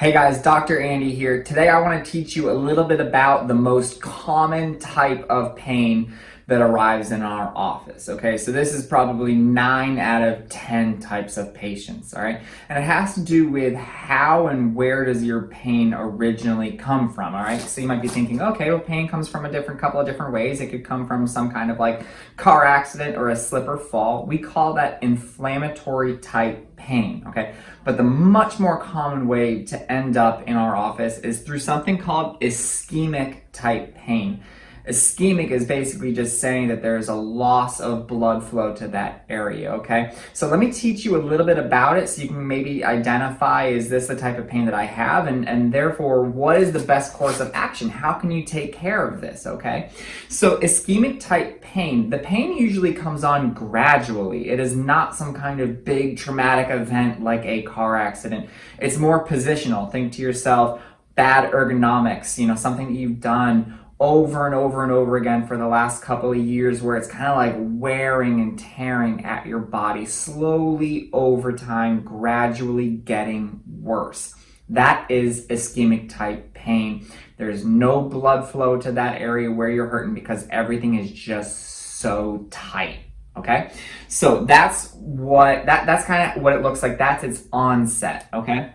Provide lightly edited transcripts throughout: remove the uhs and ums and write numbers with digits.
Hey guys, Dr. Andy here. Today I want to teach you a little bit about the most common type of pain that arrives in our office. Okay, so this is probably 9 out of 10 types of patients, all right? And it has to do with how and where does your pain originally come from, all right? So you might be thinking, okay, well, pain comes from a couple of different ways. It could come from some kind of like car accident or a slip or fall. We call that inflammatory type pain, okay? But the much more common way to end up in our office is through something called ischemic type pain. Ischemic is basically just saying that there is a loss of blood flow to that area, okay? So let me teach you a little bit about it so you can maybe identify, is this the type of pain that I have? And therefore, what is the best course of action? How can you take care of this, okay? So ischemic type pain, the pain usually comes on gradually. It is not some kind of big traumatic event like a car accident. It's more positional. Think to yourself, bad ergonomics, something that you've done over and over and over again for the last couple of years where it's kind of like wearing and tearing at your body slowly over time, gradually getting worse. That is ischemic type pain. There's no blood flow to that area where you're hurting because everything is just so tight. Okay, so that's kind of what it looks like. That's its onset. Okay.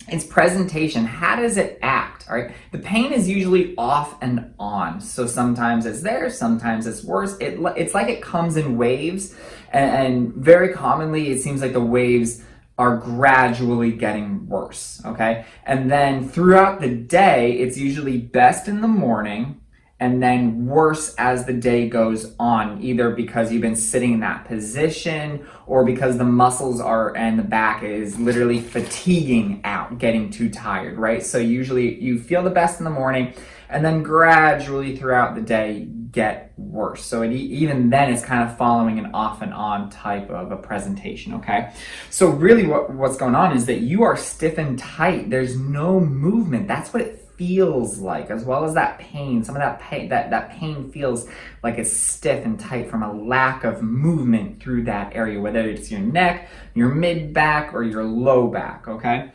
Its presentation, how does it act, all right? The pain is usually off and on. So sometimes it's there, sometimes it's worse. It's like it comes in waves, and very commonly it seems like the waves are gradually getting worse, okay? And then throughout the day, it's usually best in the morning, and then worse as the day goes on, either because you've been sitting in that position or because the muscles and the back is literally fatiguing out, getting too tired, right? So usually you feel the best in the morning and then gradually throughout the day get worse. So even then it's kind of following an off and on type of a presentation, okay? So really what's going on is that you are stiff and tight. There's no movement. That's what it feels like, as well as that pain. Some of that pain feels like it's stiff and tight from a lack of movement through that area, whether it's your neck, your mid back, or your low back, okay?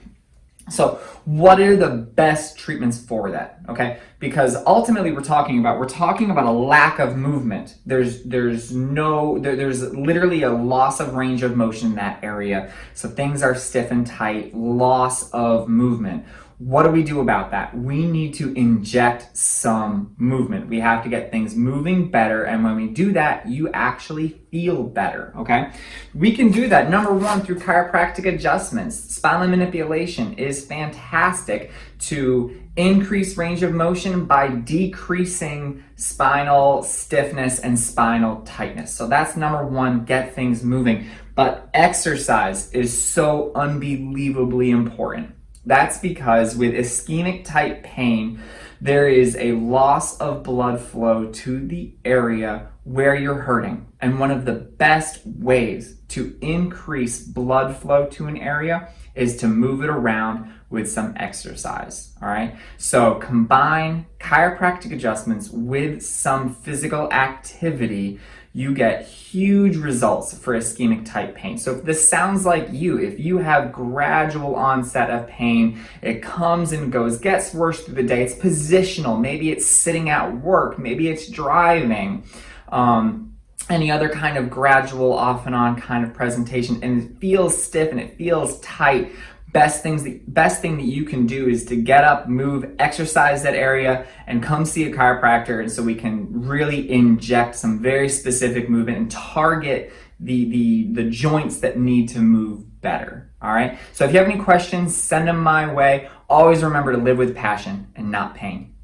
So what are the best treatments for that, okay? Because ultimately we're talking about a lack of movement. There's literally a loss of range of motion in that area. So things are stiff and tight, loss of movement. What do we do about that? We need to inject some movement. We have to get things moving better, and when we do that, you actually feel better, okay? We can do that, number one, through chiropractic adjustments. Spinal manipulation is fantastic to increase range of motion by decreasing spinal stiffness and spinal tightness. So that's number one, get things moving. But exercise is so unbelievably important. That's because with ischemic type pain, there is a loss of blood flow to the area where you're hurting. And one of the best ways to increase blood flow to an area is to move it around with some exercise, all right? So combine chiropractic adjustments with some physical activity, you get huge results for ischemic type pain. So if this sounds like you, if you have gradual onset of pain, it comes and goes, gets worse through the day, it's positional, maybe it's sitting at work, maybe it's driving, any other kind of gradual off and on kind of presentation, and it feels stiff and it feels tight, best thing that you can do is to get up, move, exercise that area, and come see a chiropractor, and so we can really inject some very specific movement and target the joints that need to move better, all right? So if you have any questions, send them my way. Always remember to live with passion and not pain.